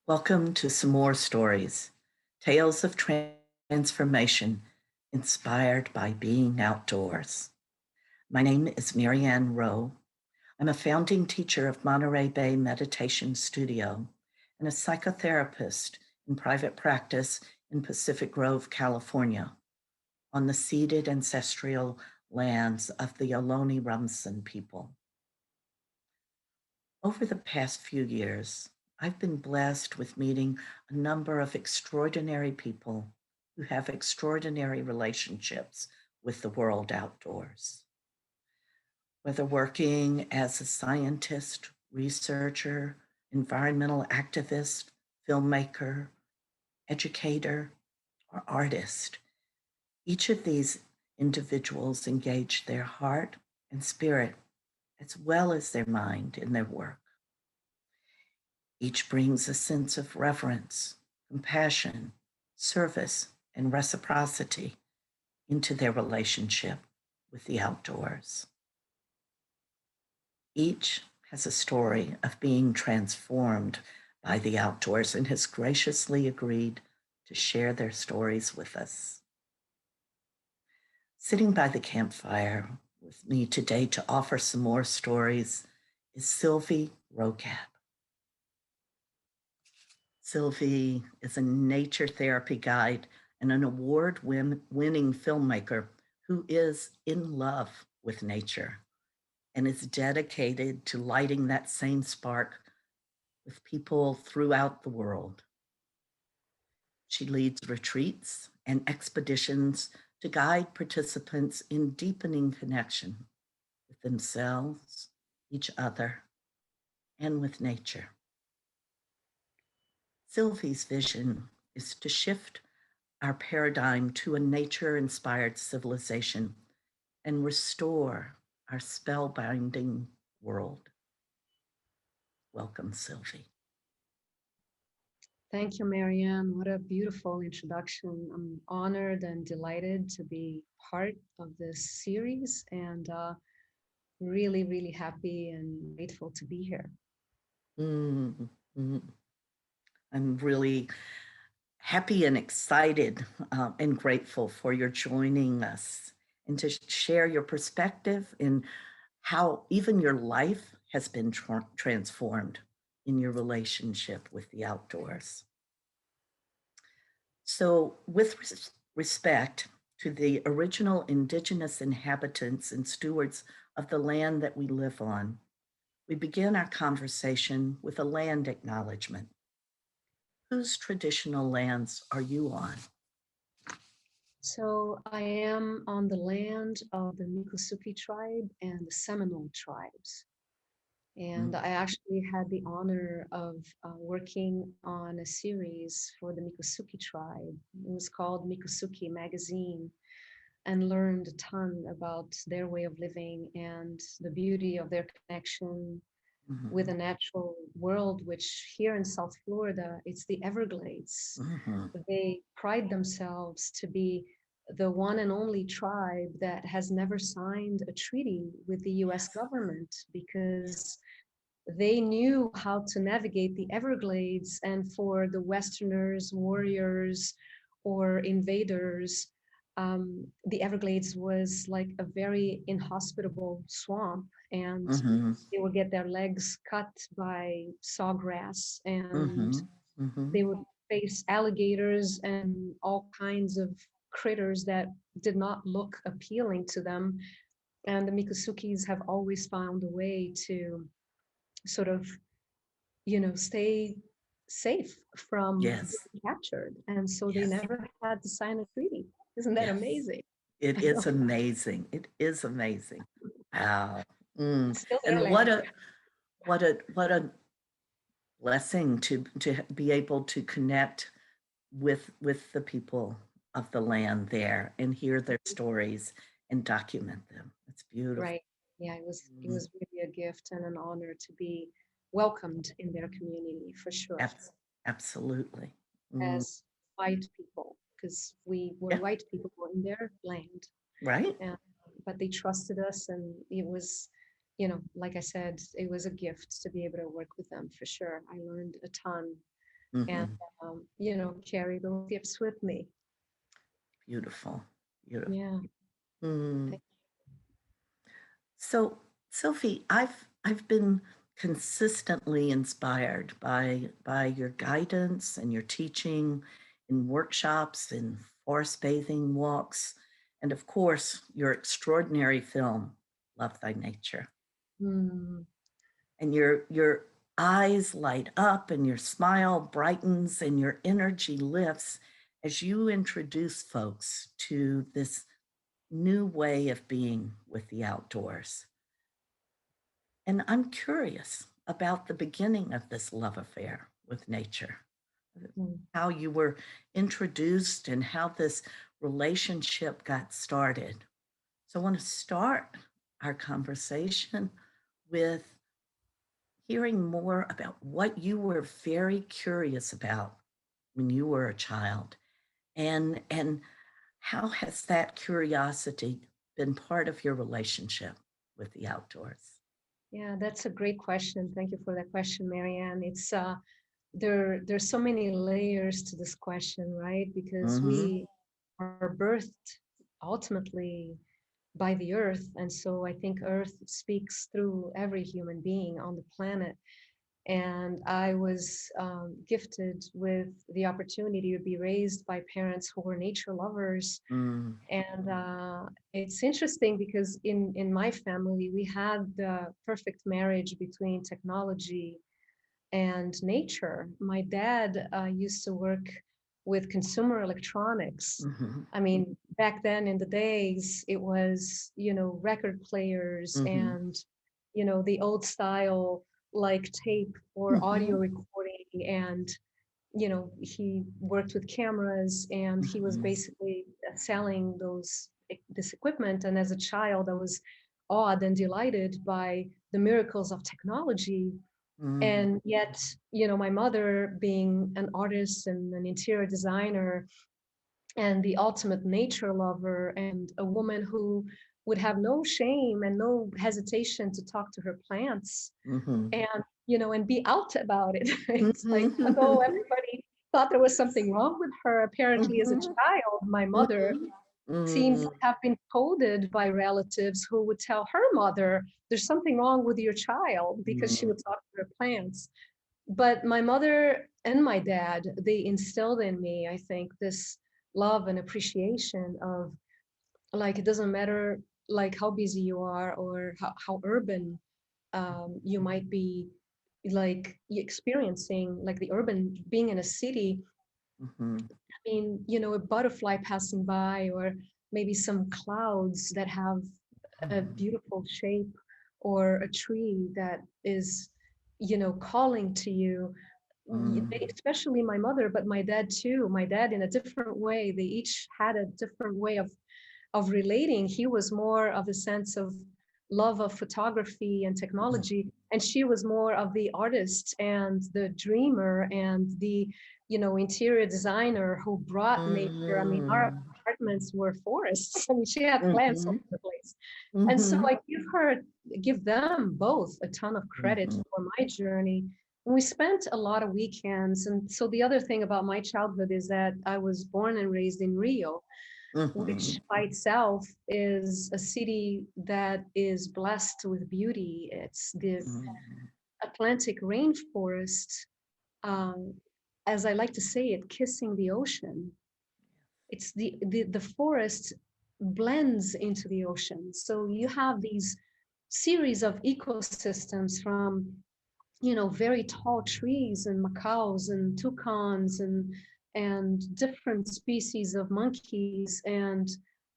Welcome to some more stories, tales of transformation inspired by being outdoors. My name is Marianne Rowe. I'm a founding teacher of Monterey Bay Meditation Studio and a psychotherapist in private practice in Pacific Grove, California, on the ceded ancestral lands of the Ohlone Rumsen people. Over the past few years, I've been blessed with meeting a number of extraordinary people who have extraordinary relationships with the world outdoors. Whether working as a scientist, researcher, environmental activist, filmmaker, educator, or artist, each of these individuals engage their heart and spirit as well as their mind in their work. Each brings a sense of reverence, compassion, service, and reciprocity into their relationship with the outdoors. Each has a story of being transformed by the outdoors and has graciously agreed to share their stories with us. Sitting by the campfire with me today to offer some more stories is Sylvie Rokab. Sylvie is a nature therapy guide and an award-winning filmmaker who is in love with nature and is dedicated to lighting that same spark with people throughout the world. She leads retreats and expeditions to guide participants in deepening connection with themselves, each other, and with nature. Sylvie's vision is to shift our paradigm to a nature-inspired civilization and restore our spellbinding world. Welcome, Sylvie. Thank you, Marianne. What a beautiful introduction. I'm honored and delighted to be part of this series and really, really happy and grateful to be here. Mm-hmm. I'm really happy and excited and grateful for your joining us and to share your perspective in how even your life has been transformed in your relationship with the outdoors. So, with respect to the original indigenous inhabitants and stewards of the land that we live on, we begin our conversation with a land acknowledgement. Whose traditional lands are you on? So I am on the land of the Mikosuki Tribe and the Seminole tribes. And I actually had the honor of working on a series for the Mikosuki Tribe. It was called Mikosuki Magazine, and learned a ton about their way of living and the beauty of their connection with the natural world, which here in South Florida, it's the Everglades. They pride themselves to be the one and only tribe that has never signed a treaty with the US government because they knew how to navigate the Everglades, and for the Westerners, warriors, or invaders, the Everglades was like a very inhospitable swamp, and they would get their legs cut by sawgrass, and they would face alligators and all kinds of critters that did not look appealing to them. And the Mikusukis have always found a way to sort of, stay safe from Yes, being captured. And so they yes, never had to sign a treaty. Isn't that yes. amazing? It is amazing. It is amazing. Wow. Still their And land. what a blessing to be able to connect with the people of the land there and hear their stories and document them. It's beautiful. Right. Yeah, it was really a gift and an honor to be welcomed in their community for sure. Absolutely. As white people, because we were Yeah, white people in their land. right? And, but they trusted us, and it was, like I said, it was a gift to be able to work with them for sure. I learned a ton. and, Hmm. carry those gifts with me. Beautiful. Beautiful. Yeah. Mm. So, Sophie, I've been consistently inspired by your guidance and your teaching in workshops, in forest bathing walks, and of course, your extraordinary film, Love Thy Nature. Mm. And your eyes light up and your smile brightens and your energy lifts as you introduce folks to this new way of being with the outdoors. And I'm curious about the beginning of this love affair with nature, Mm. how you were introduced and how this relationship got started. So I want to start our conversation with hearing more about what you were very curious about when you were a child, and how has that curiosity been part of your relationship with the outdoors? Yeah, that's a great question. Thank you for that question, Marianne. It's there's so many layers to this question, right? Because Mm-hmm. we are birthed ultimately by the earth, and so I think earth speaks through every human being on the planet. And I was gifted with the opportunity to be raised by parents who were nature lovers. Mm. And it's interesting because in my family we had the perfect marriage between technology and nature. My dad used to work with consumer electronics. Mm-hmm. I mean, back then in the days, it was, record players Mm-hmm. and, the old style like tape for audio Mm-hmm. recording. And, he worked with cameras and he was Mm-hmm. basically selling this equipment. And as a child, I was awed and delighted by the miracles of technology. Mm-hmm. And yet, my mother being an artist and an interior designer and the ultimate nature lover and a woman who would have no shame and no hesitation to talk to her plants Mm-hmm. and, and be out about it. It's like, although Mm-hmm. everybody thought there was something wrong with her, apparently as a Mm-hmm. child, my mother Mm-hmm. seems to Mm-hmm. have been coded by relatives who would tell her mother, there's something wrong with your child because she would talk to her plants. But my mother and my dad, they instilled in me, I think, this love and appreciation of, like, it doesn't matter like how busy you are or how urban you might be, like experiencing like the urban being in a city. Mm-hmm. I mean, a butterfly passing by, or maybe some clouds that have a beautiful shape, or a tree that is, calling to you. Especially my mother, but my dad too. My dad, in a different way, they each had a different way of relating. He was more of a sense of love of photography and technology, and she was more of the artist and the dreamer and the, interior designer who brought nature. I mean, our Mm-hmm. apartments were forests. I mean, she had plants all Mm-hmm. over the place. And so Mm-hmm. I give them both a ton of credit Mm-hmm. for my journey. And we spent a lot of weekends. And so the other thing about my childhood is that I was born and raised in Rio, Mm-hmm. which by itself is a city that is blessed with beauty. It's the Atlantic rainforest, um, as I like to say it, kissing the ocean. It's the forest blends into the ocean. So you have these series of ecosystems from, very tall trees and macaws and toucans and different species of monkeys and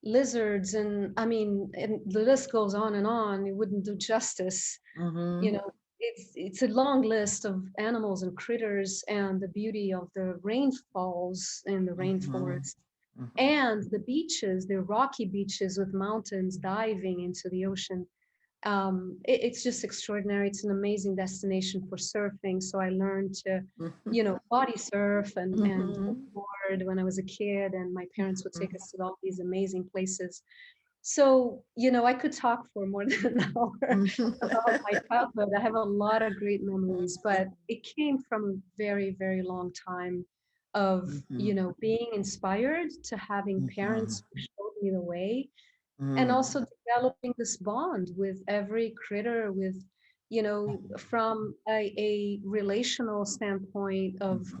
lizards, and I mean, and the list goes on and on. It wouldn't do justice. Mm-hmm. You know, it's a long list of animals and critters and the beauty of the rainfalls in the Mm-hmm. rainforest and the beaches, the rocky beaches with mountains diving into the ocean. It's just extraordinary. It's an amazing destination for surfing. So I learned to, body surf and Mm-hmm. board when I was a kid, and my parents would take us to all these amazing places. So, I could talk for more than an hour about my childhood. I have a lot of great memories, but it came from a very, very long time of, Mhm, being inspired to having mhm, parents who showed me the way, and mm, also developing this bond with every critter, with, from a relational standpoint of, mhm,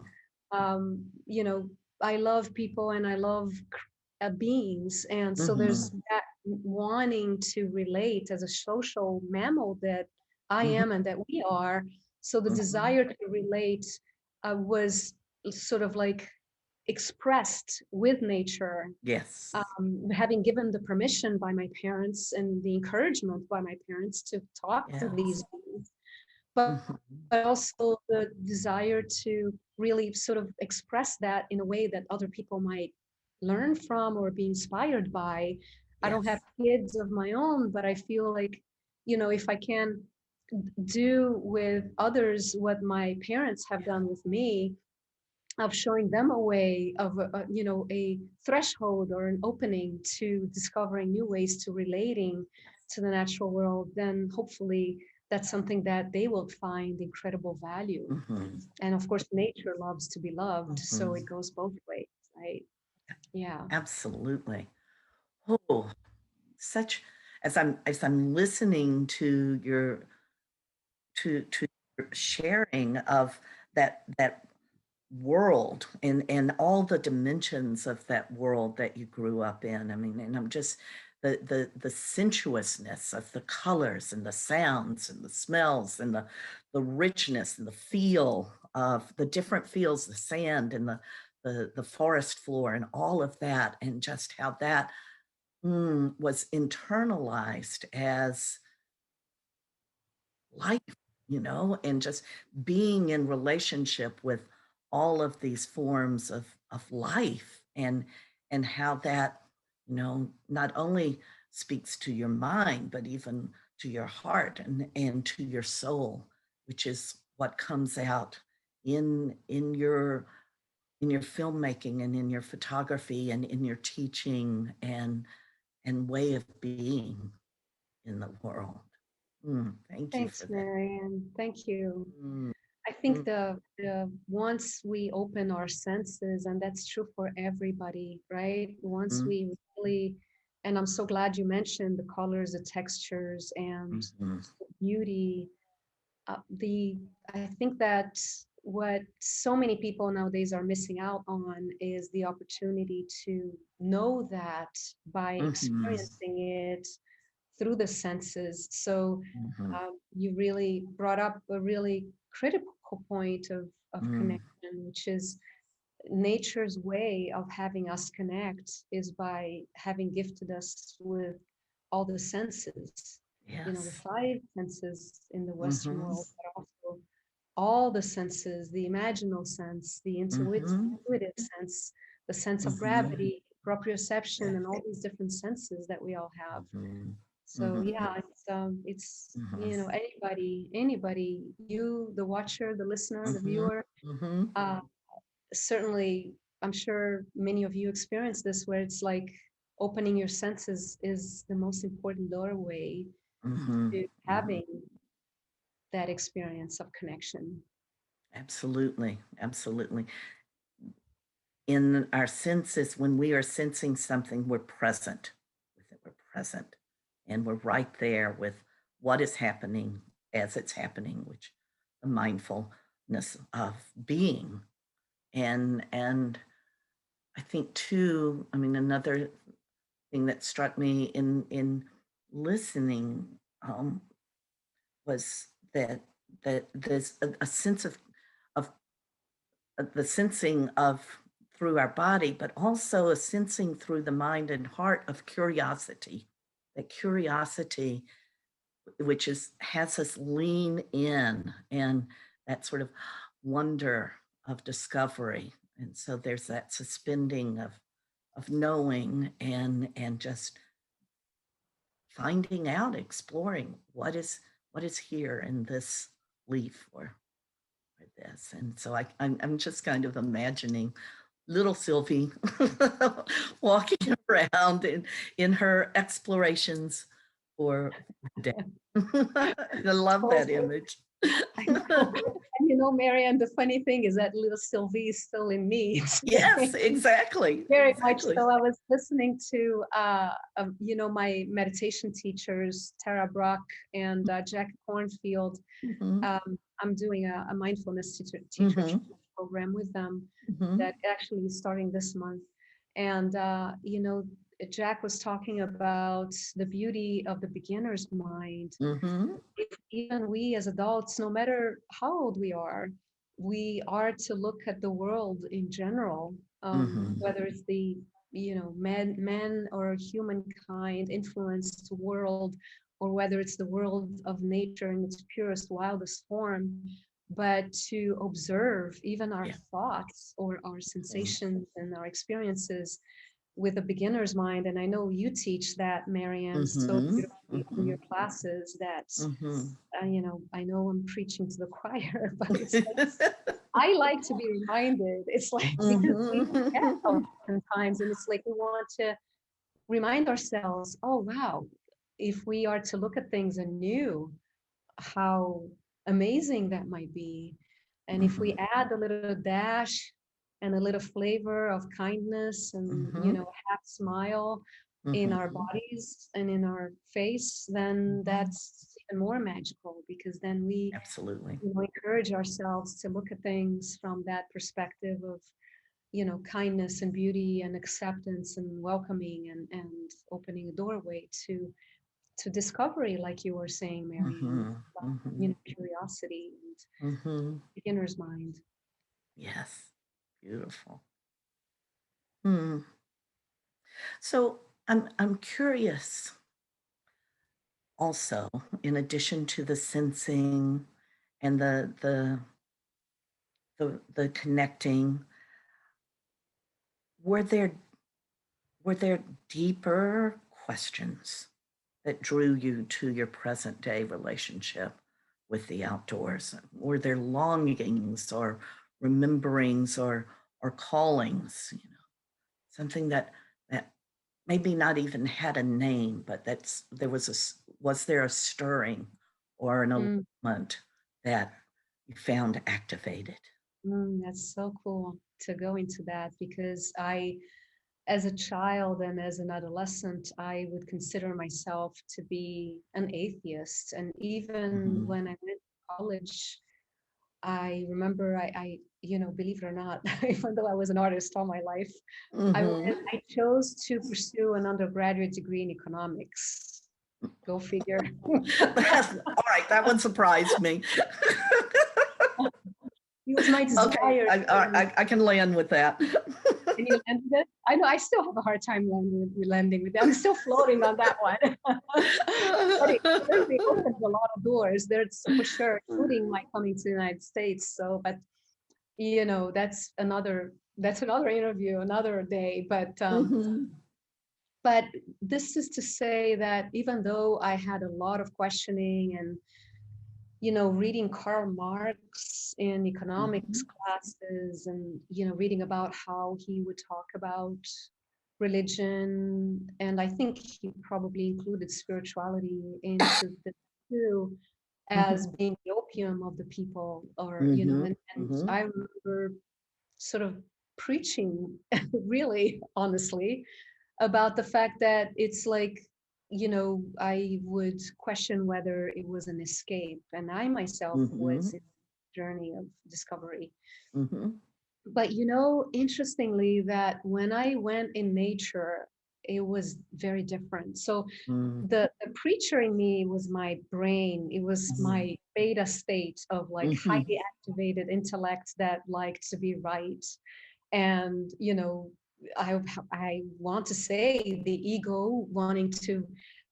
um, you know, I love people and I love beings. And so there's mhm, that wanting to relate as a social mammal that I mhm, am and that we are. So the mhm. desire to relate was sort of like expressed with nature, Yes. having given the permission by my parents and the encouragement by my parents to talk to Yes. these beings, but Mhm, also the desire to really sort of express that in a way that other people might learn from or be inspired by. I don't have yes. kids of my own, but I feel like, if I can do with others what my parents have Yeah. done with me, of showing them a way of a threshold or an opening to discovering new ways to relating to the natural world, then hopefully that's something that they will find incredible value. Mhm, And of course nature loves to be loved, so it mhm. goes both ways, right? Yeah. Absolutely. Oh, such as I'm listening to your sharing of that world and all the dimensions of that world that you grew up in. I mean, and I'm just the sensuousness of the colors and the sounds and the smells and the richness and the feel of the different feels, the sand and the forest floor and all of that, and just how that was internalized as life, and just being in relationship with all of these forms of life, and how that, not only speaks to your mind, but even to your heart and to your soul, which is what comes out in your filmmaking and in your photography and in your teaching and way of being in the world. Thank you Thanks, for that. Marianne. Thank you. Mm, I think the once we open our senses, and that's true for everybody, right? Once mhm, we really, and I'm so glad you mentioned the colors, the textures, and mhm, the beauty. The I think that what so many people nowadays are missing out on is the opportunity to know that by mhm, experiencing it through the senses. So mhm, you really brought up a really critical point of mm. connection, which is nature's way of having us connect is by having gifted us with all the senses, the Yes. five senses in the Western Mhm, world, but also all the senses, the imaginal sense, the mhm, intuitive sense, the sense of mhm. gravity, proprioception, Yes. and all these different senses that we all have. Mhm, So mhm, yeah, it's mhm, anybody, you, the watcher, the listener, the mhm, viewer, mhm, uh, certainly, I'm sure many of you experience this, where it's like opening your senses is the most important doorway mhm, to mhm. having that experience of connection. Absolutely, absolutely. In our senses, when we are sensing something, we're present with it. We're present, and we're right there with what is happening as it's happening, which the mindfulness of being. And I think too, I mean, another thing that struck me in listening um, was that there's a sense of the sensing of through our body, but also a sensing through the mind and heart of curiosity. That curiosity, which has us lean in, and that sort of wonder of discovery. And so there's that suspending of knowing and just finding out, exploring what is here in this leaf or this. And so I'm just kind of imagining little Sylvie walking around in her explorations for the day. I love that Totally. image. I know. And you know, Marianne, the funny thing is that little Sylvie is still in me Yes, today. exactly. Very much Exactly. so. I was listening to, you know, my meditation teachers, Tara Brock and Jack Cornfield. Hmm. I'm doing a mindfulness teacher Hmm. program with them Hmm. that actually is starting this month. And, you know, Jack was talking about the beauty of the beginner's mind. Hmm. If even we as adults, no matter how old we are to look at the world in general, Hmm. whether it's the, you know, man or humankind influenced world, or whether it's the world of nature in its purest, wildest form, but to observe even our Yeah. thoughts or our Mhm. sensations and our experiences with a beginner's mind. And I know you teach that, Marianne, so Mhm. beautifully in Mhm. your classes that, Mhm. you know, I know I'm preaching to the choir, but it's like, I like to be reminded. It's like, because we forget Mhm. oftentimes, and it's like we want to remind ourselves, oh, wow, if we are to look at things anew, how amazing that might be. And if we Mhm. add a little dash and a little flavor of kindness and, you Mhm. know, a half smile in our Mhm. bodies and in our face, then Mhm. that's even more magical, because then we, Absolutely. you know, encourage ourselves to look at things from that perspective of, you know, kindness and beauty and acceptance and welcoming and opening a doorway to discovery, like you were saying, Marianne, Mhm. you Mhm. know, curiosity and Mhm. beginner's mind. Yes. Beautiful. Hmm. So I'm curious also, in addition to the sensing and the connecting, were there were there deeper questions that drew you to your present day relationship with the outdoors? Were there longings or rememberings or callings, something that maybe not even had a name, but was there a stirring or an Mm, alignment that you found activated? that's so cool to go into that, because I, as a child and as an adolescent, I would consider myself to be an atheist. And even Hmm. when I went to college, I remember you know, believe it or not, even though I was an artist all my life, Hmm. I chose to pursue an undergraduate degree in economics. Go figure. All right, that one surprised me. It was my Okay, desire to, I can land with that. and you landed it. I know I still have a hard time landing with it. I'm still floating on that one. But it certainly opens a lot of doors. There's for sure, including my coming to the United States. So, but you know, that's another interview, another day. Mhm. But this is to say that even though I had a lot of questioning and, you know, reading Karl Marx in economics Mhm. classes and, you know, reading about how he would talk about religion. And I think he probably included spirituality into the too, as Mhm. being the opium of the people, or, you know, Mhm. and Mhm. I remember sort of preaching really honestly about the fact that it's like, you know, I would question whether it was an escape, and I myself was Mhm. in a journey of discovery. Mhm. But you know, interestingly, that when I went in nature, it was very different. So Mhm. the preacher in me was my brain. It was Mhm. my beta state of like Mhm. highly activated intellect that liked to be right. And you know, I want to say the ego wanting to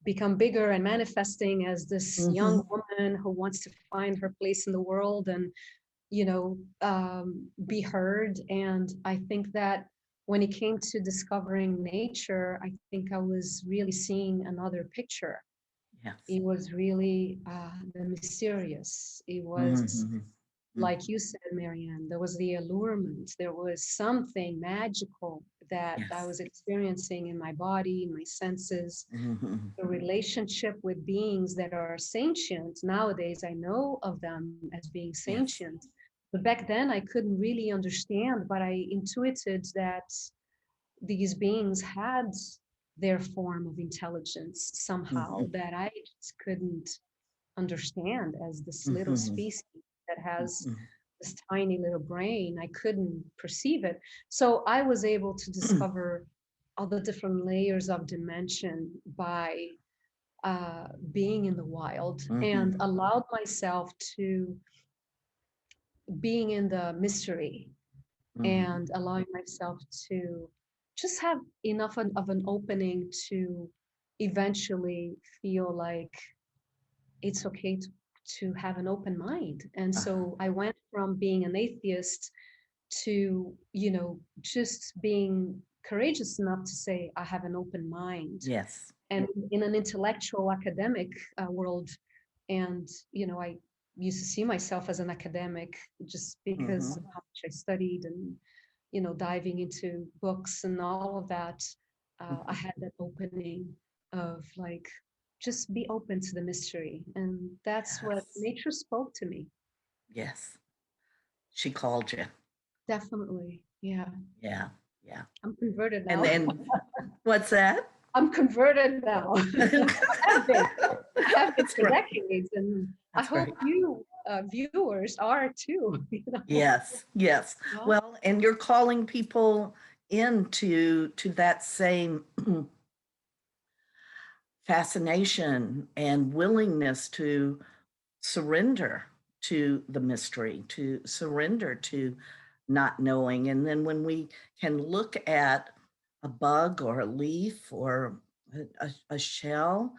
become bigger and manifesting as this young Mhm. woman who wants to find her place in the world and, you know, be heard. And I think that when it came to discovering nature, I think I was really seeing another picture. Yes. It was really the mysterious. It was Mhm. like you said, Marianne, there was the allurement. There was something magical that I Yes. was experiencing in my body, in my senses, Mm-hmm. the relationship with beings that are sentient. Nowadays, I know of them as being Yes. sentient. But back then, I couldn't really understand, but I intuited that these beings had their form of intelligence somehow Mm-hmm. that I just couldn't understand as this little Mm-hmm. species that has Mm-hmm. this tiny little brain. I couldn't perceive it. So I was able to discover all the different layers of dimension by being in the wild and Mm-hmm. allowed myself to being in the mystery Mm-hmm. and allowing myself to just have enough of an opening to eventually feel like it's okay to have an open mind. And Uh-huh. so I went from being an atheist to, just being courageous enough to say, I have an open mind. Yes. And in an intellectual academic world, and, I used to see myself as an academic just because Mm-hmm. of how much I studied and, diving into books and all of that. I Mm-hmm. had that opening of like, just be open to the mystery. And that's what Yes. nature spoke to me. Yes. She called you. Definitely. Yeah. Yeah. Yeah. I'm converted And now. then what's that? I'm converted now. I have been. I have been That's for right. decades, and I That's hope right. you viewers are too. Yes. Yes. Yeah, Well, and you're calling people into to that same fascination and willingness to surrender to the mystery, to surrender to not knowing. And then when we can look at a bug or a leaf or a shell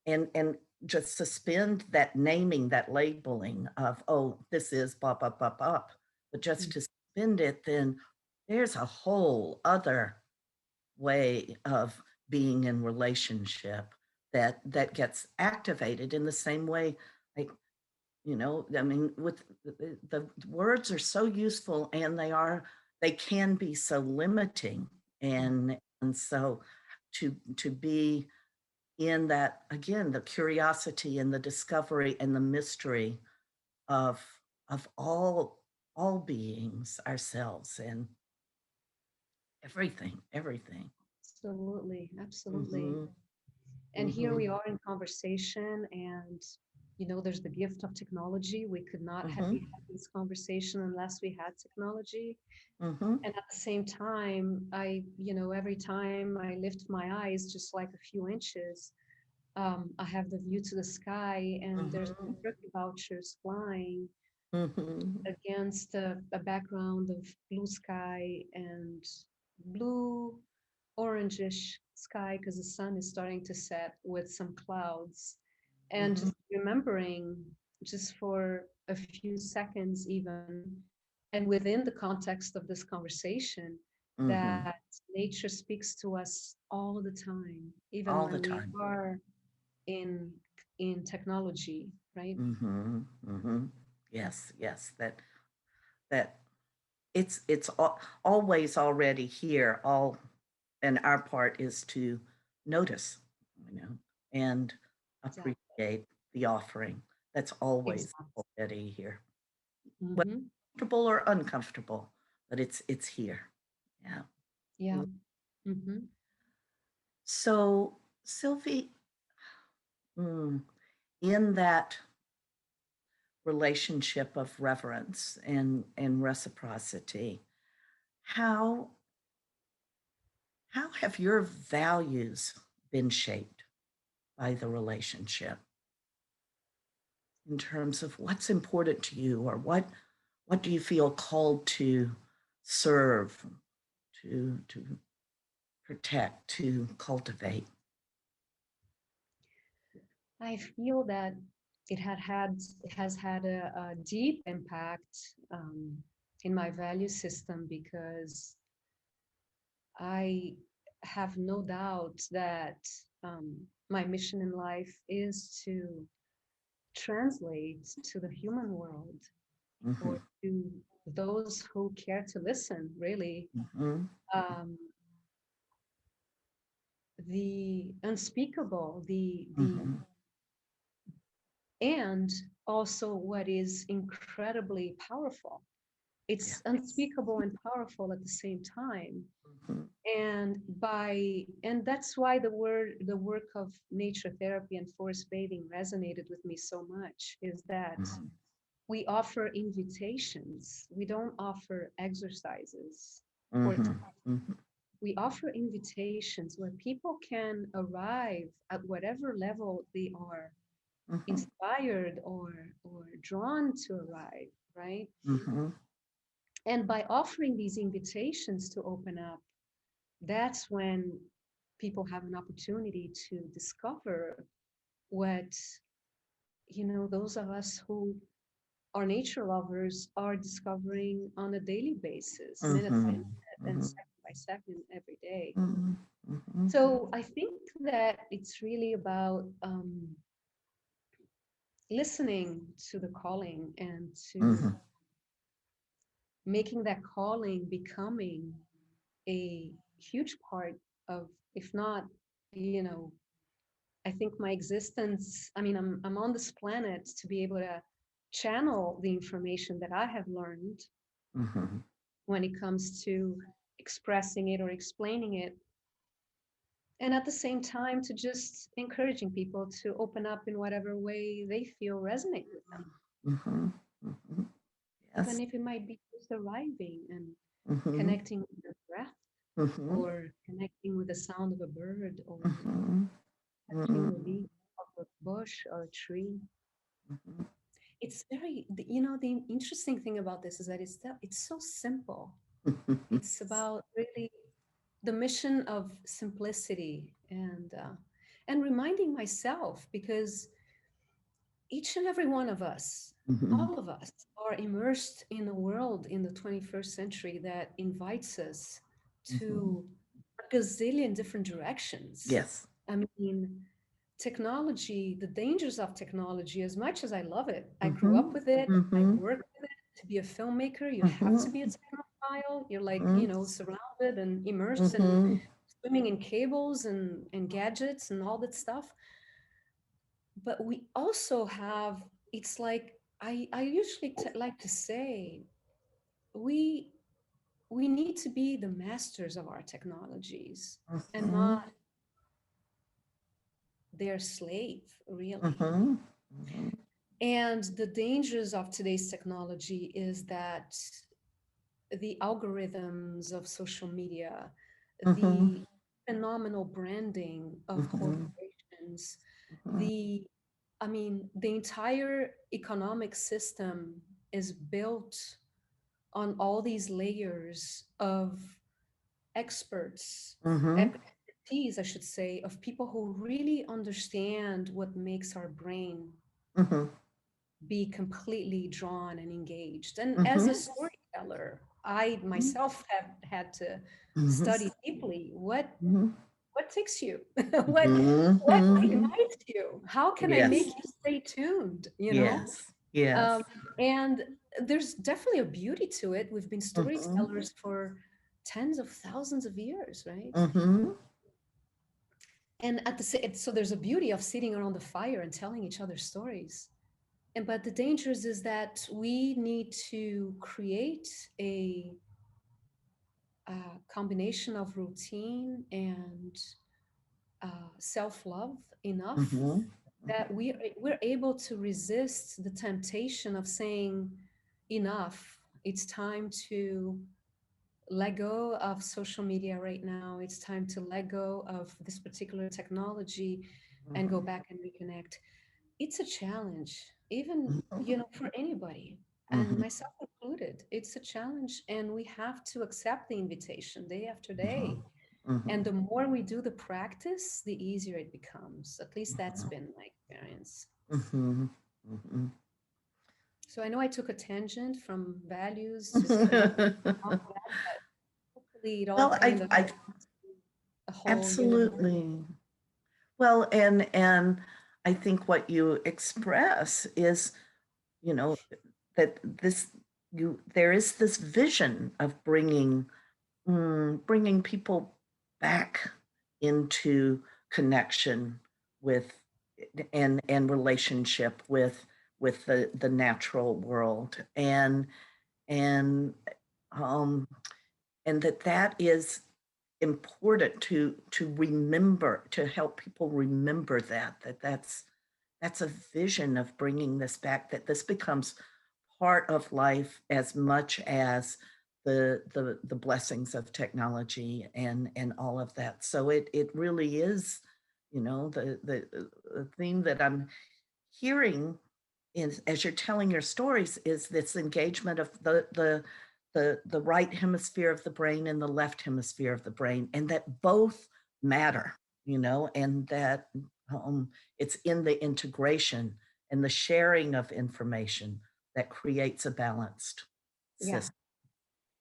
and just suspend that naming, that labeling of, oh, this is blah, blah, blah, blah, but just to suspend it, then there's a whole other way of being in relationship that gets activated in the same way. Like, I mean, with the words are so useful, and they can be so limiting, and so to be in that, again, the curiosity and the discovery and the mystery of of all beings, ourselves, and everything. absolutely, absolutely. Hmm. And here we Hmm. are in conversation, and there's the gift of technology. We could not have Hmm. been having this conversation unless we had technology. Hmm. And at the same time, every time I lift my eyes just like a few inches, I have the view to the sky, and there's Hmm. turkey vultures flying Hmm. against a background of blue sky and blue orangish sky because the sun is starting to set with some clouds. And Hmm. just remembering just for a few seconds even, and within the context of this conversation, Hmm. that nature speaks to us all the time, even All the when we time. are in in technology, right? Hmm. Hmm. Yes, yes. That it's always already here. And our part is to notice, and Exactly. appreciate the offering that's always Exactly. already here, whether Hmm. comfortable or uncomfortable, but it's here. Yeah. Yeah. Hmm. So, Sylvie, mm, in that relationship of reverence and reciprocity, how how have your values been shaped by the relationship in terms of what's important to you, or what do you feel called to serve, to protect, to cultivate? I feel that it has had a deep impact in my value system because I have no doubt that my mission in life is to translate to the human world Mm-hmm. or to those who care to listen, really. Mm-hmm. Um, the unspeakable, the Mm-hmm. and also what is incredibly powerful. Yeah. It's unspeakable and powerful at the same time. Mm-hmm. And that's why the work of nature therapy and forest bathing resonated with me so much, is that Mm-hmm. we offer invitations. We don't offer exercises or Mm-hmm. Mm-hmm. we offer invitations where people can arrive at whatever level they are Mm-hmm. inspired or drawn to arrive, right? Mm-hmm. And by offering these invitations to open up, that's when people have an opportunity to discover what, those of us who are nature lovers are discovering on a daily basis, minute by Mm-hmm. minute and Mm-hmm. second by second every day. Mm-hmm. Mm-hmm. So I think that it's really about listening to the calling and to Mm-hmm. making that calling becoming a huge part of, if not, I think my existence, I mean, I'm on this planet to be able to channel the information that I have learned Mm-hmm. when it comes to expressing it or explaining it. And at the same time, to just encouraging people to open up in whatever way they feel resonate with them, Mm-hmm. Mm-hmm. even Yes. if it might be just arriving and Mm-hmm. connecting with their breath Mm-hmm. or connecting with the sound of a bird or Mm-hmm. touching Mm-hmm. the leaf of a bush or a tree. Mm-hmm. It's very, the interesting thing about this is that it's so simple. It's about really the mission of simplicity and reminding myself, because each and every one of us, Mm-hmm. all of us, are immersed in a world in the 21st century that invites us Mm-hmm. to a gazillion different directions. Yes. I mean, technology, the dangers of technology, as much as I love it, I grew Mm-hmm. up with it, I Mm-hmm. work with it. To be a filmmaker, you have Mm-hmm. to be a technophile. You're like, Mm-hmm. surrounded and immersed and Mm-hmm. swimming in cables and gadgets and all that stuff. But we also have, it's like, I usually like to say, we we need to be the masters of our technologies and Mm-hmm. not their slave, really. Mm-hmm. Mm-hmm. And the dangers of today's technology is that the algorithms of social media, Mm-hmm. the phenomenal branding of Mm-hmm. corporations, the, I mean, the entire economic system is built on all these layers of experts, Mm-hmm. expertise, I should say, of people who really understand what makes our brain Mm-hmm. be completely drawn and engaged. And as a Mm-hmm. storyteller, I myself have had to Mm-hmm. study deeply Mm-hmm. what takes you, what Mm-hmm. ignites you, how can I make Yes. you stay tuned, Yes. Um, Yes. and there's definitely a beauty to it. We've been Mm-hmm. storytellers for tens of thousands of years, right? Mm-hmm. And at the same, so there's a beauty of sitting around the fire and telling each other stories. And but the dangers is that we need to create a combination of routine and self-love enough Mm-hmm. that we're able to resist the temptation of saying enough. It's time to let go of social media right now. It's time to let go of this particular technology and go back and reconnect. It's a challenge, even, for anybody, and Mm-hmm. myself included. It's a challenge, and we have to accept the invitation day after Mm-hmm. day. Mm-hmm. And the more we do the practice, the easier it becomes. At least that's been my experience. Mm-hmm. Mm-hmm. So I know I took a tangent from values to Sylvies, all of that, but hopefully it all Well, kind of I a whole universe. absolutely. Well, and I think what you express is, you know, that this there is this vision of bringing people back into connection with and relationship with the natural world and um and that is important to remember, to help people remember that's a vision of bringing this back, that this becomes part of life as much as the blessings of technology and all of that. So it really is, the theme that I'm hearing is, as you're telling your stories, is this engagement of the right hemisphere of the brain and the left hemisphere of the brain, and that both matter, and that um, it's in the integration and the sharing of information that creates a balanced Yeah, system.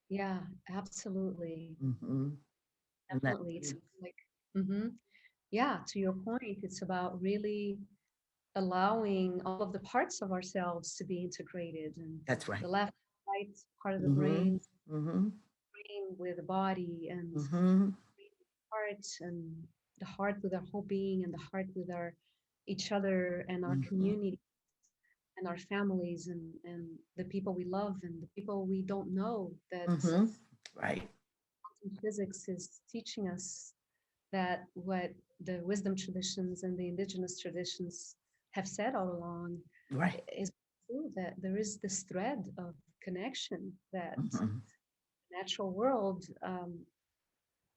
yeah, absolutely. Hmm. And that, Definitely. It's like, hmm yeah, to your point, it's about really allowing all of the parts of ourselves to be integrated, and that's the right. left, right part of the Hmm. brain with the body, and Hmm. heart, and the heart with our whole being, and the heart with our each other and our Hmm. community and our families, and the people we love and the people we don't know. That Hmm. Right. physics is teaching us, that what the wisdom traditions and the indigenous traditions have said all along Right. is true, that there is this thread of connection, that Hmm. the natural world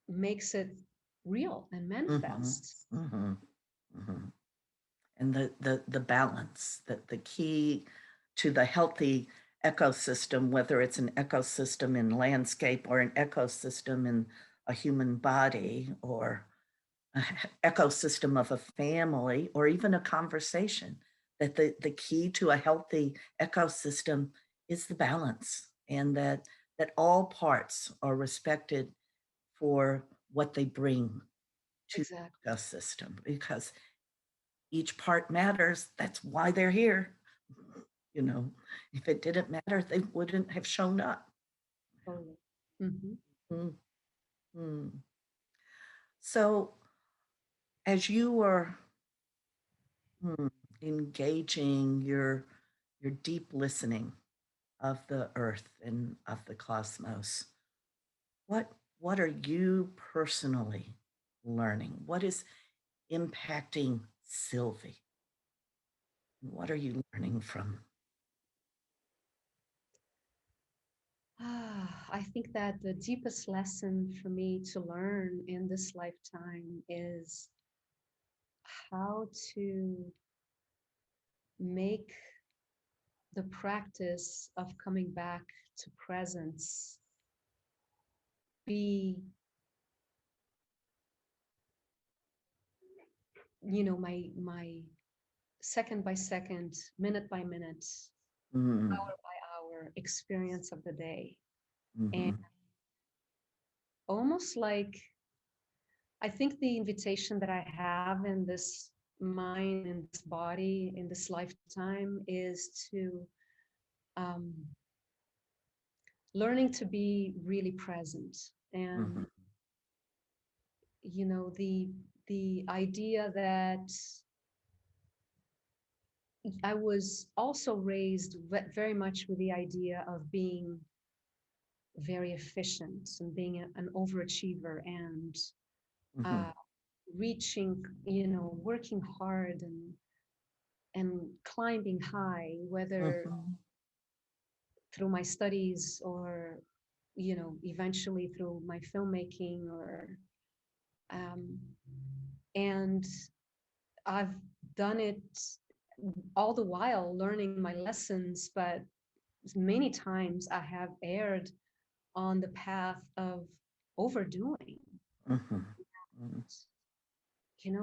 makes it real and Hmm. manifest. Hmm. Hmm. And the balance, that the key to the healthy ecosystem, whether it's an ecosystem in landscape or an ecosystem in a human body or an ecosystem of a family or even a conversation, that the key to a healthy ecosystem is the balance, and that all parts are respected for what they bring to Exactly. the ecosystem, because each part matters. That's why they're here. You know, if it didn't matter, they wouldn't have shown up. Totally. Hmm. Mhm. So, as you were mm, engaging your deep listening of the earth and of the cosmos, what what are you personally learning? What is impacting Sylvie? What are you learning from? I think that the deepest lesson for me to learn in this lifetime is how to make the practice of coming back to presence be, my second by second, minute by minute, Mm, hour by hour experience of the day. And mhm, almost like, I think the invitation that I have in this mind, in this body, in this lifetime is to um, learning to be really present. mhm, And the idea that I was also raised very much with the idea of being very efficient and being an overachiever, and mhm, uh, reaching, working hard and climbing high, whether mhm, through my studies or, eventually through my filmmaking, or um, and I've done it all the while learning my lessons, but many times I have erred on the path of overdoing. mhm, mhm,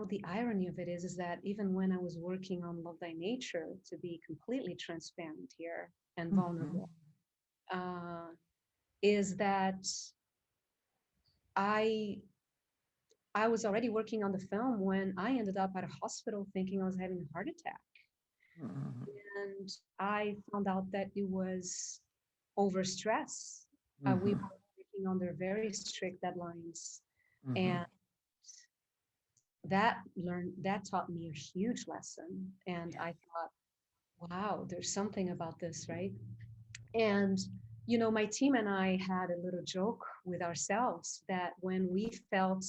The irony of it is that even when I was working on Love Thy Nature, to be completely transparent here and mhm, vulnerable, uh, is that I I was already working on the film when I ended up at a hospital thinking I was having a heart attack. and I found out that it was overstress. We Mm-hmm. were working under very strict deadlines, Mm-hmm. and that taught me a huge lesson. And Yeah. I thought, wow, there's something about this, right? And my team and I had a little joke with ourselves that when we felt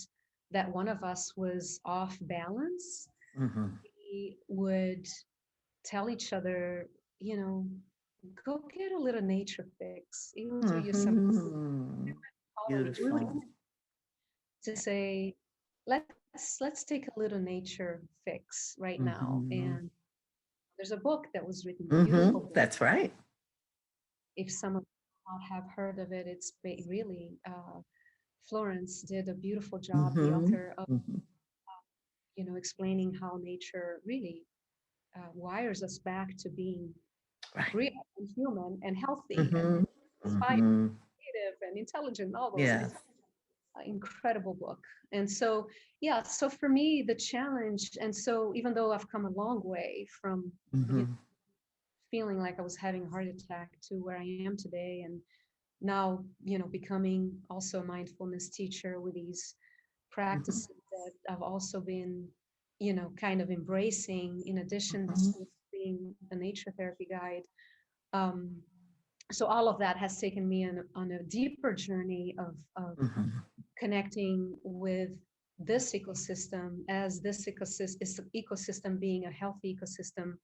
that one of us was off balance, Mm-hmm. we would tell each other, you know, go get a little nature fix. It will do you some Mm-hmm. call it mood Beautiful. to say, let's take a little nature fix right now. Mm-hmm. And there's a book that was written, Mm-hmm. beautiful book. That's right. If some of you have heard of it, it's really Florence did a beautiful job, the Mm-hmm. author of Mm-hmm. explaining how nature really wires us back to being Right. real and human and healthy and Mm-hmm. inspired, Mm-hmm. creative and intelligent, all those. Yes. It's an incredible book. And so, yeah, so for me, the challenge, and so even though I've come a long way from Mm-hmm. feeling like I was having a heart attack to where I am today, and now, becoming also a mindfulness teacher with these Mm-hmm. practices that I've also been, kind of embracing in addition Mm-hmm. to being a nature therapy guide. Um, so all of that has taken me on a deeper journey of Mm-hmm. connecting with this ecosystem as this ecosystem being a healthy ecosystem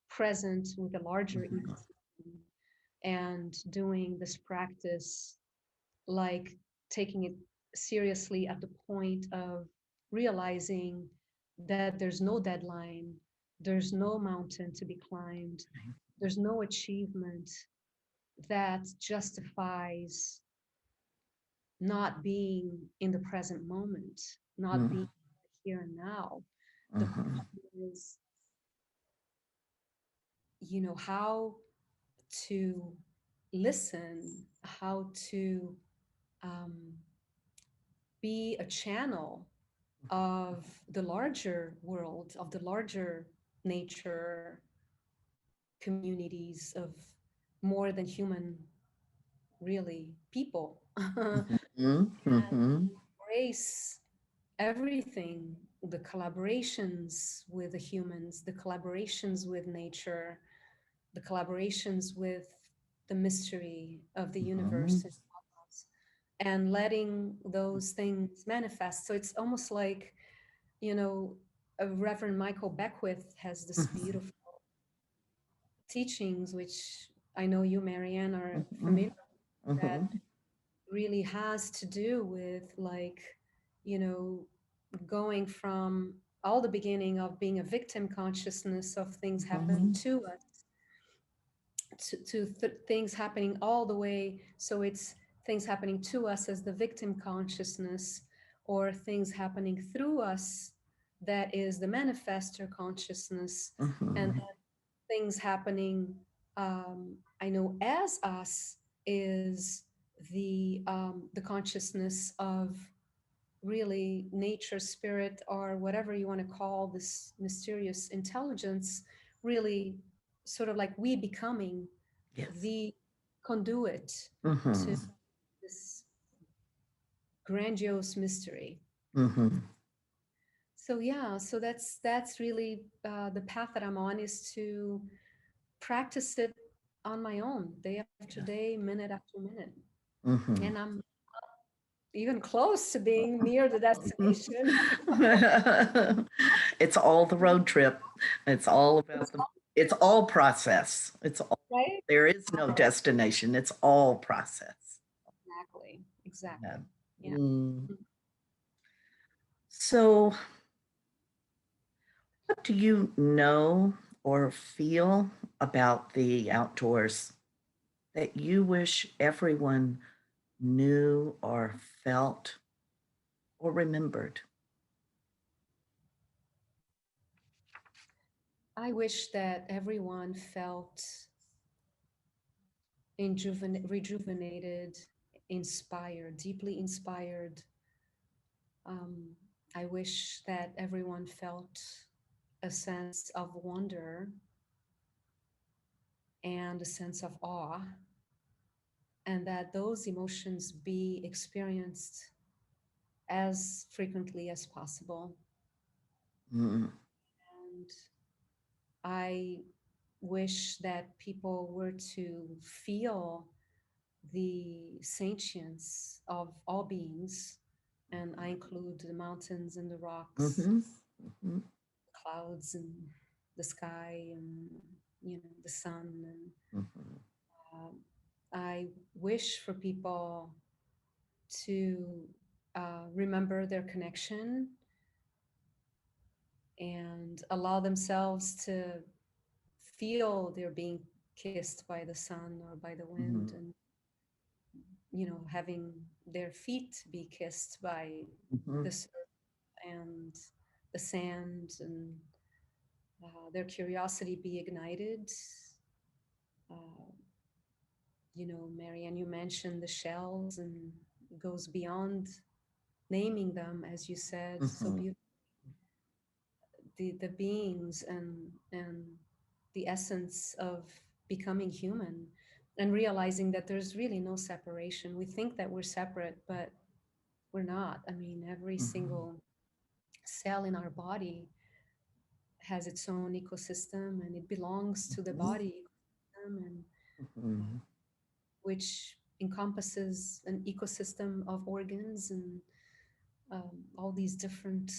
present with a larger Mm-hmm. ecosystem, and doing this practice like taking it seriously at the point of realizing that there's no deadline, there's no mountain to be climbed, there's no achievement that justifies not being in the present moment, not being here and now. The Mm-hmm. problem is, how to listen, how to um, be a channel of the larger world, of the larger nature communities of more than human, really, people. Mm-hmm. Mm-hmm. Embrace everything, the collaborations with the humans, the collaborations with nature, the collaborations with the mystery of the Mm-hmm. universe, and letting those things manifest. So it's almost like, you know, Reverend Michael Beckwith has this beautiful teachings, which I know you, Marianne, are familiar with, that Mm-hmm. really has to do with, like, you know, going from all the beginning of being a victim consciousness of things happening Mm-hmm. to us to things happening all the way. So it's things happening to us as the victim consciousness, or things happening through us, that is the manifestor consciousness, and Mm-hmm. things happening, I know, as us, is the consciousness of really nature, spirit, or whatever you want to call this mysterious intelligence, really sort of like we becoming Yes. the conduit Mm-hmm. to this grandiose mystery. Mm-hmm. So yeah, so that's really the path that I'm on, is to practice it on my own, day after Yeah. day, minute after minute. Mm-hmm. And I'm even close to being near the destination. It's all the road trip. It's all about the, it's all process. It's all, Right? there is no destination. It's all process. Exactly. Yeah. Exactly. Yeah. Mm. So, what do you know or feel about the outdoors that you wish everyone knew or felt or remembered? I wish that everyone felt rejuvenated, inspired, deeply inspired. Um, I wish that everyone felt a sense of wonder and a sense of awe, and that those emotions be experienced as frequently as possible. Mhm. And I wish that people were to feel the sentience of all beings, and I include the mountains and the rocks, Mhm. Mhm. clouds and the sky, and the sun. And Mhm. um, I wish for people to remember their connection and allow themselves to feel they're being kissed by the sun or by the wind, Mhm. and having their feet be kissed by Mhm. the surf and the sand, and their curiosity be ignited. uh, Marianne, you mentioned the shells, and it goes beyond naming them, as you said so Mhm. beautifully. The beings and the essence of becoming human, and realizing that there's really no separation. We think that we're separate, but we're not. I mean, every Mhm. single cell in our body has its own ecosystem, and it belongs to the Mhm. body ecosystem, and Mhm. which encompasses an ecosystem of organs, and all these different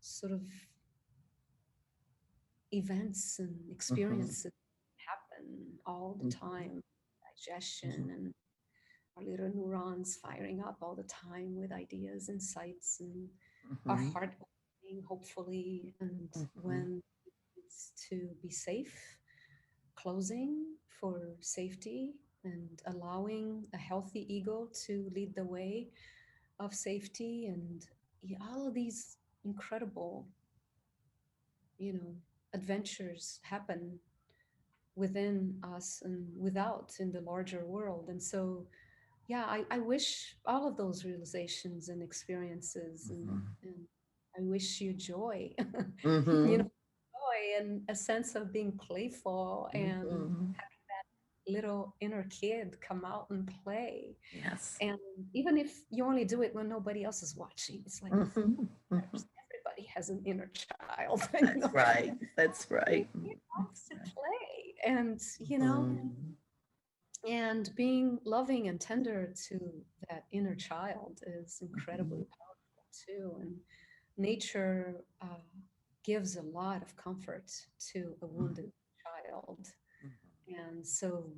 sort of events and Mhm. experiences happen all the Mhm. time. Digestion, Mhm. and our little neurons firing up all the time with ideas, insights, and our Mhm. heart opening, hopefully. And Mhm. when it's to be safe, closing for safety, and allowing a healthy ego to lead the way of safety. And yeah, all of these incredible, you know, adventures happen within us and without in the larger world. And so, yeah, I wish all of those realizations and experiences, and I wish you joy, Mhm. joy and a sense of being playful, and Mhm. little inner kid come out and play. Yes. And even if you only do it when nobody else is watching, it's like, Mhm. Mhm. everybody has an inner child, That's right. That's he right. loves That's to right. play, and Mhm. and being loving and tender to that inner child is incredibly Mhm. powerful too. And nature gives a lot of comfort to a wounded child. And so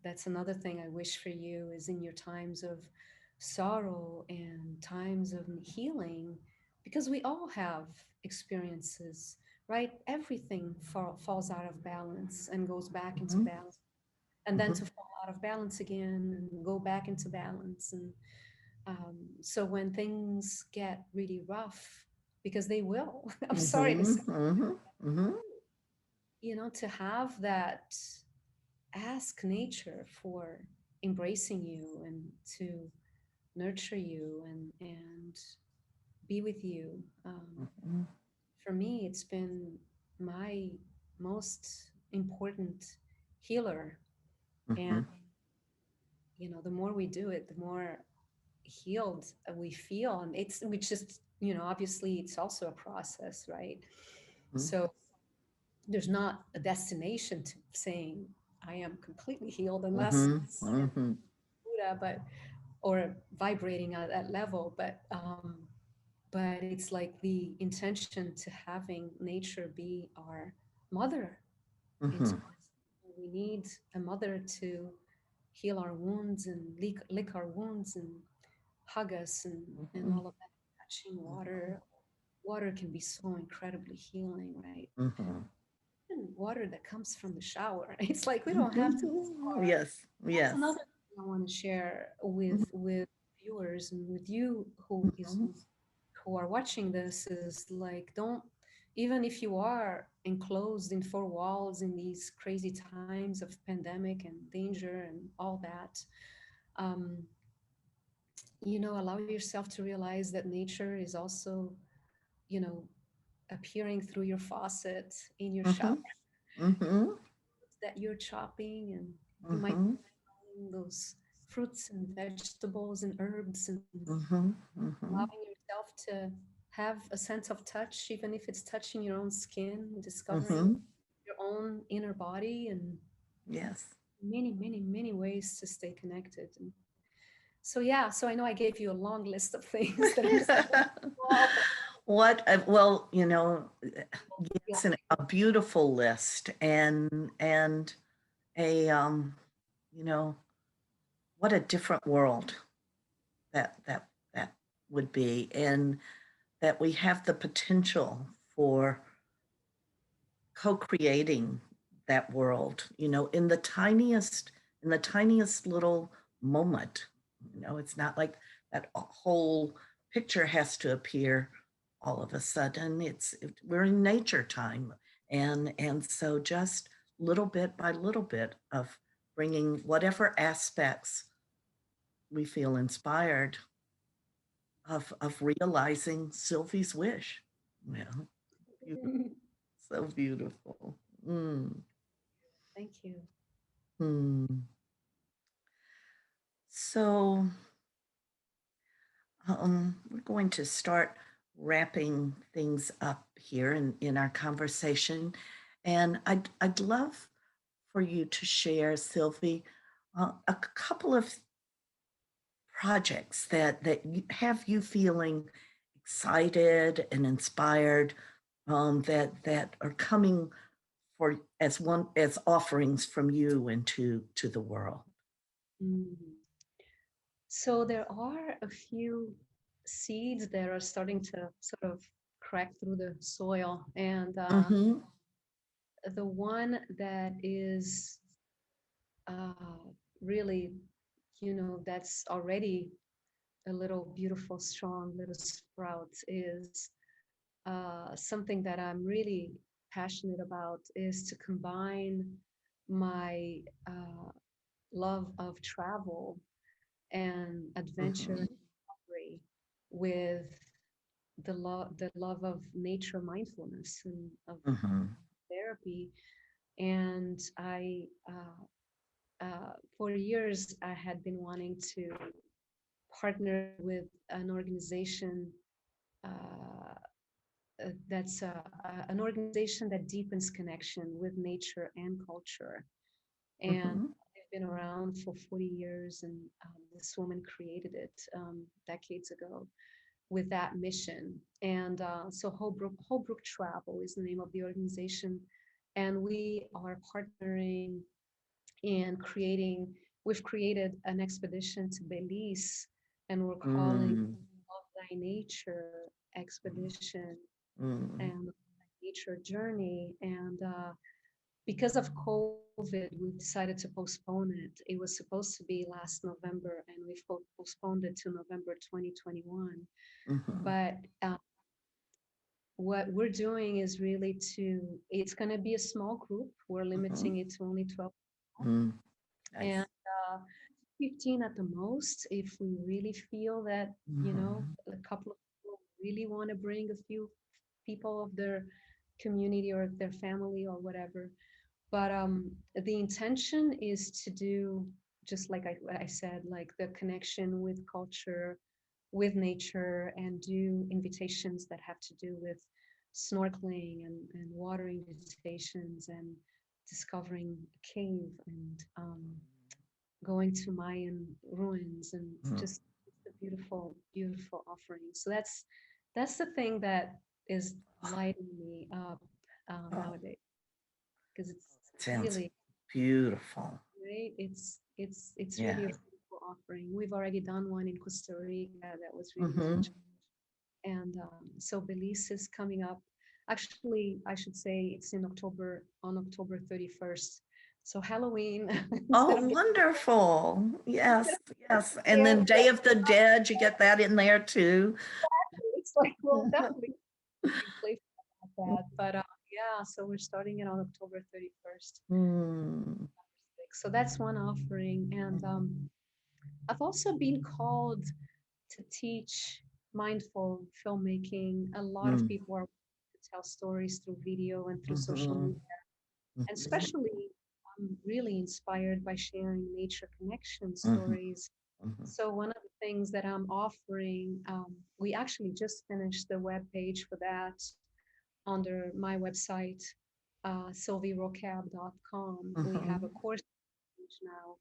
that's another thing I wish for you, is in your times of sorrow and times of healing, because we all have experiences, right? Everything falls out of balance and goes back into Mhm. balance, and then to Mhm. fall out of balance again and go back into balance. And so when things get really rough, because they will, I'm sorry to say, Mhm. Mhm. Mhm. to have that, ask nature for embracing you and to nurture you and be with you. Mhm. For me, it's been my most important healer. And Mhm. the more we do it, the more healed we feel. And it's we just, obviously it's also a process, right? So there's not a destination to saying I am completely healed, unless Mhm. Mhm. Buddha, but or vibrating at that level. But it's like the intention to having nature be our mother. It's Mhm. We need a mother to heal our wounds and lick our wounds and hug us, and Mhm. all of that. Touching water can be so incredibly healing, right? Mhm. And water that comes from the shower. It's like we don't have to. Mhm. Yes. That's Yes. another thing I want to share with viewers and with you Mhm. who are watching this, is like, don't, even if you are enclosed in four walls in these crazy times of pandemic and danger and all that, um, allow yourself to realize that nature is also, you know appearing through your faucet in your shower. Mhm. Mhm. that you're chopping, and you might Mm-hmm. find those fruits and vegetables and herbs, and Mm-hmm. Mm-hmm. allowing yourself to have a sense of touch, even if it's touching your own skin, discovering Mm-hmm. your own inner body, and Yes. many, many, many ways to stay connected. And so, yeah, so I know I gave you a long list of things that I'm saying. Well, What, well, you know, yeah. yes, a beautiful list and a you know, what a different world that would be, and that we have the potential for co-creating that world, you know, in the tiniest little moment. You know, it's not like that whole picture has to appear all of a sudden. We're in nature time, and so just little bit by little bit of bringing whatever aspects we feel inspired of realizing Sylvie's wish. Yeah, so beautiful. Mm. Thank you. Hmm. So we're going to start wrapping things up here in our conversation. And I'd love for you to share, Sylvie, a couple of projects that have you feeling excited and inspired, that are coming for as offerings from you into to the world. Mm. So there are a few seeds that are starting to sort of crack through the soil, and Mm-hmm. the one that is really, that's already a little beautiful, strong little sprout is something that I'm really passionate about, is to combine my love of travel and adventure Mm-hmm. and discovery with the love of nature mindfulness and of Mm-hmm. therapy. And for years, I had been wanting to partner with an organization uh, an organization that deepens connection with nature and culture. And Mm-hmm. they've been around for 40 years, and this woman created it decades ago with that mission. And so Holbrook Travel is the name of the organization. And we are partnering and we've created an expedition to Belize, and we're calling Mm. Love Thy Nature Expedition Mm. and Nature Journey. And because of COVID, we decided to postpone it. It was supposed to be last November, and we've postponed it to November 2021. Mhm. But what we're doing is really it's going to be a small group. We're Mhm. limiting it to only 12 people, Mm. and Nice. 15 at the most, if we really feel that, Mhm. a couple of people really want to bring a few people of their community or their family or whatever. But the intention is to do just like I said, like the connection with culture, with nature, and do invitations that have to do with snorkeling and water invitations and discovering a cave and going to Mayan ruins, and Mm. just a beautiful, beautiful offering. So that's the thing that is lighting me up Oh, nowadays, because it's that sounds really beautiful. right. It's really a Yeah. beautiful offering. We've already done one in Costa Rica that was really Mhm. magical, and so Belize is coming up. Actually, I should say it's in October, on October 31st. So Halloween, Oh, instead of wonderful. Yes, yes. And yeah, then Day of the Dead, you get that in there too. it's like, well, definitely be playful about that. But yeah, so we're starting it on October 31st. Mm. So that's one offering. And I've also been called to teach mindful filmmaking. A lot of Mm. people are to tell stories through video and through social Mhm. media, and Mhm. especially I'm really inspired by sharing nature connection Mhm, stories. mhm, So one of the things that I'm offering, we actually just finished the web page for that under my website, sylvierokab.com. We have a mhm, course page now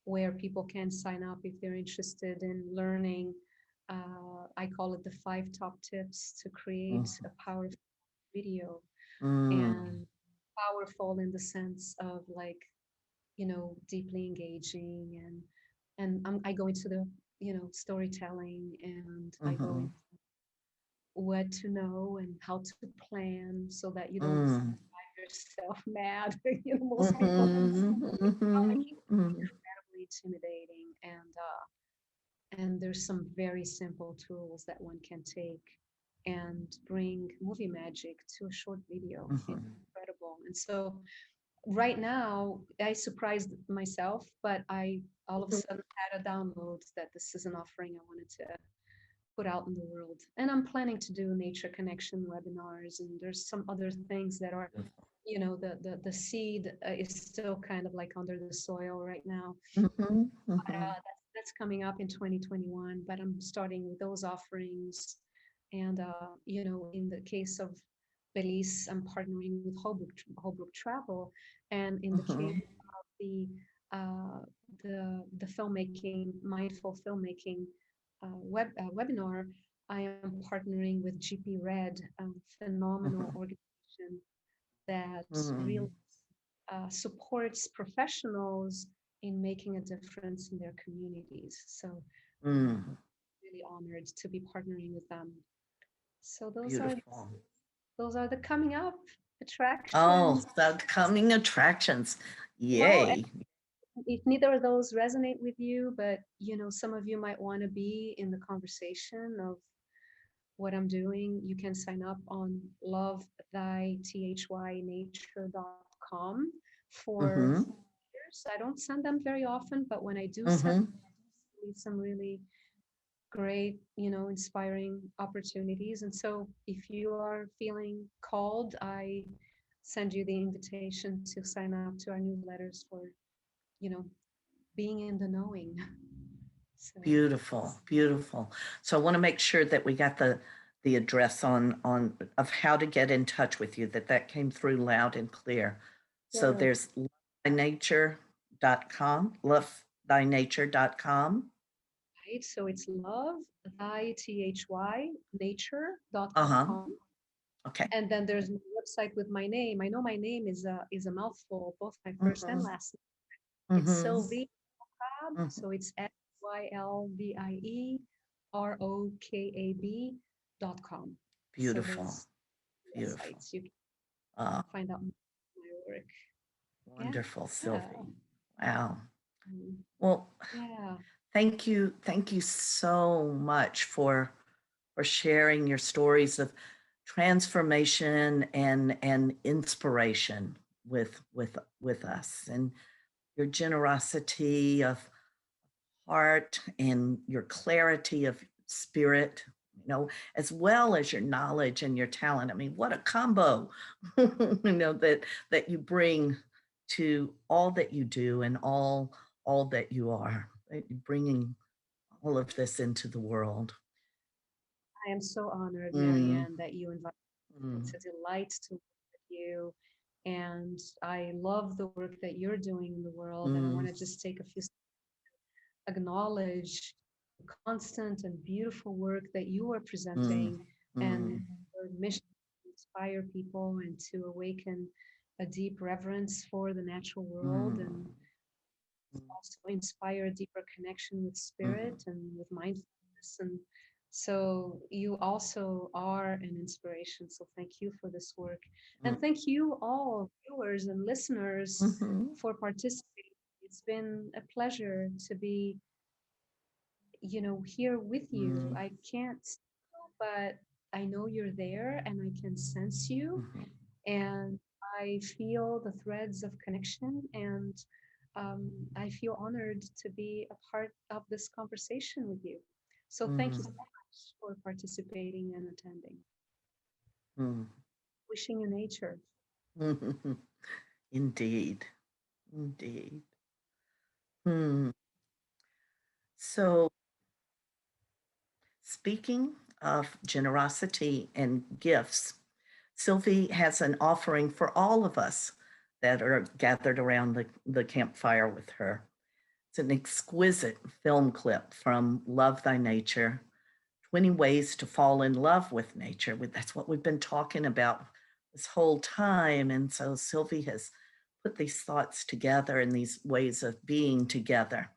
where people can sign up if they're interested in learning. I call it the 5 top tips to create mhm, a powerful video, mm, and powerful in the sense of like, deeply engaging, and I go into the, storytelling, and I go mhm, into what to know and how to plan so that you don't mm, drive yourself mad. Most people mhm, make mhm, it mhm, incredibly intimidating, and there's some very simple tools that one can take and bring movie magic to a short video. It's mhm. incredible. And so right now I surprised myself, but I all of a sudden had a download that this is an offering I wanted to put out in the world. And I'm planning to do nature connection webinars, and there's some other things that are, the seed is still kind of like under the soil right now. Mhm, mhm, That's coming up in 2021, but I'm starting with those offerings. And, in the case of Belize, I'm partnering with Holbrook Travel. And in the case mhm, of uh, the filmmaking, mindful filmmaking webinar, I am partnering with GP Red, phenomenal mhm, organization that really mhm, supports professionals in making a difference in their communities. So mm. really honored to be partnering with them. So Beautiful. those are the coming up Oh, attractions. the coming attractions. And Yay. if neither of those resonate with you, but some of you might want to be in the conversation of what I'm doing, you can sign up on lovethynature.com for Mhm, years. I don't send them very often, but when I do send mhm. some really great, inspiring opportunities. And so if you are feeling called, I send you the invitation to sign up to our newsletters for, you know, being in the knowing. So Beautiful, beautiful. So I want to make sure that we got the address on of how to get in touch with you, that came through loud and clear. So sure. there's lovethynature.com, lovethynature.com. Right. So it's love, Uh-huh. nature.com. Okay. And then there's my website with my name. I know my name is a mouthful, both my first and Mm-hmm. last name. It's Mm-hmm. Sylvie Rokab. Mm-hmm. So it's SYLVIE.com. So Beautiful. those Beautiful. websites you can Uh, find out more of my work. Yeah. Wonderful, Yeah. Sylvie. Wow. Mm, Well, yeah. thank you so much for sharing your stories of transformation and inspiration with us, and your generosity of heart and your clarity of spirit, as well as your knowledge and your talent. I mean, what a combo, that you bring to all that you do and all that you are, right? You're bringing all of this into the world. I am so honored, Mm, Marianne, that you invited me. It's mm, a delight to work with you. And I love the work that you're doing in the world. And I want mm, to just take a few acknowledge the constant and beautiful work that you are mm, presenting, and mm, your mission to inspire people and to awaken a deep reverence for the natural world, mm, and also inspire a deeper connection with mm, spirit and with mindfulness. And so you also are an inspiration. So thank you for this work. mm, And thank you all viewers and listeners mhm, for participating. It's been a pleasure to be, here with you. mm, I can't, but I know you're there and I can sense you, mhm, and I feel the threads of connection, and I feel honored to be a part of this conversation with you. So thank you so mm, much for participating and attending. mm. Wishing you nature. Indeed. Indeed. Hmm. So, speaking of generosity and gifts, Sylvie has an offering for all of us that are gathered around the campfire with her. It's an exquisite film clip from Love Thy Nature, 20 Ways to Fall in Love with Nature. That's what we've been talking about this whole time. And so Sylvie has put these thoughts together and these ways of being together.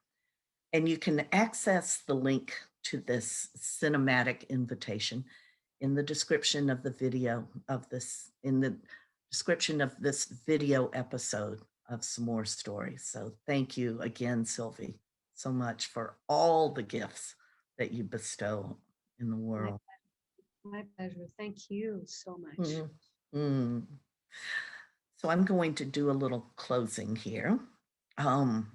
And you can access the link to this cinematic invitation in the description of the video of this, in the description of this video episode of Some More Stories. So thank you again, Sylvie, so much for all the gifts that you bestow in the My, world. my pleasure. Thank you so much. Mm, mm. So I'm going to do a little closing here. Um,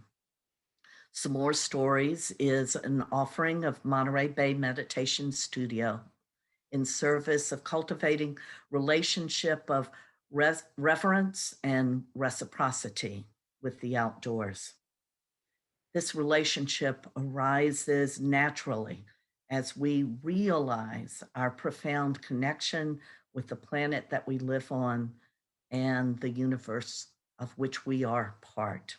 Some More Stories is an offering of Monterey Bay Meditation Studio in service of cultivating relationship of reverence and reciprocity with the outdoors. This relationship arises naturally as we realize our profound connection with the planet that we live on and the universe of which we are part.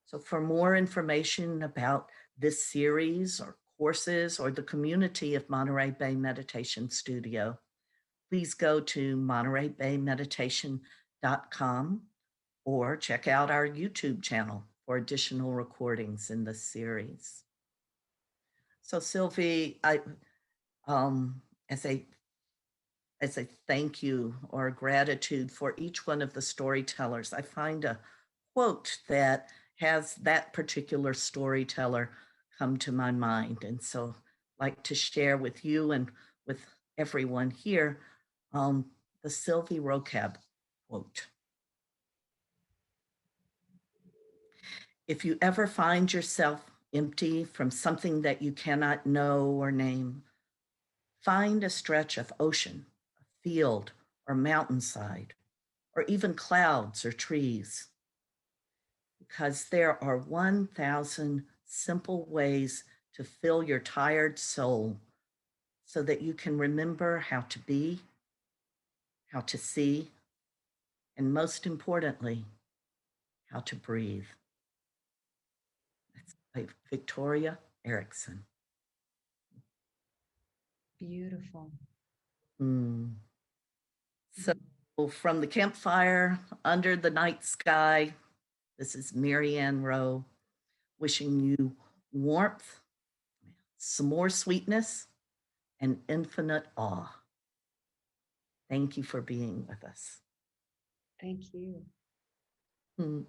So, for more information about this series or courses or the community of Monterey Bay Meditation Studio, please go to montereybaymeditation.com or check out our YouTube channel for additional recordings in this series. So, Sylvie, um, as a as a thank you or gratitude for each one of the storytellers, I find a quote that has that particular storyteller come to my mind. And so like to share with you and with everyone here um, the Sylvie Rokab quote. If you ever find yourself empty from something that you cannot know or name, find a stretch of ocean, a field or mountainside, or even clouds or trees, because there are 1,000 simple ways to fill your tired soul so that you can remember how to be, how to see, and most importantly, how to breathe. That's by Victoria Erickson. Beautiful. Mm. So, from the campfire under the night sky, this is Marianne Rowe wishing you warmth, some more sweetness, and infinite awe. Thank you for being with us. Thank you. Mm.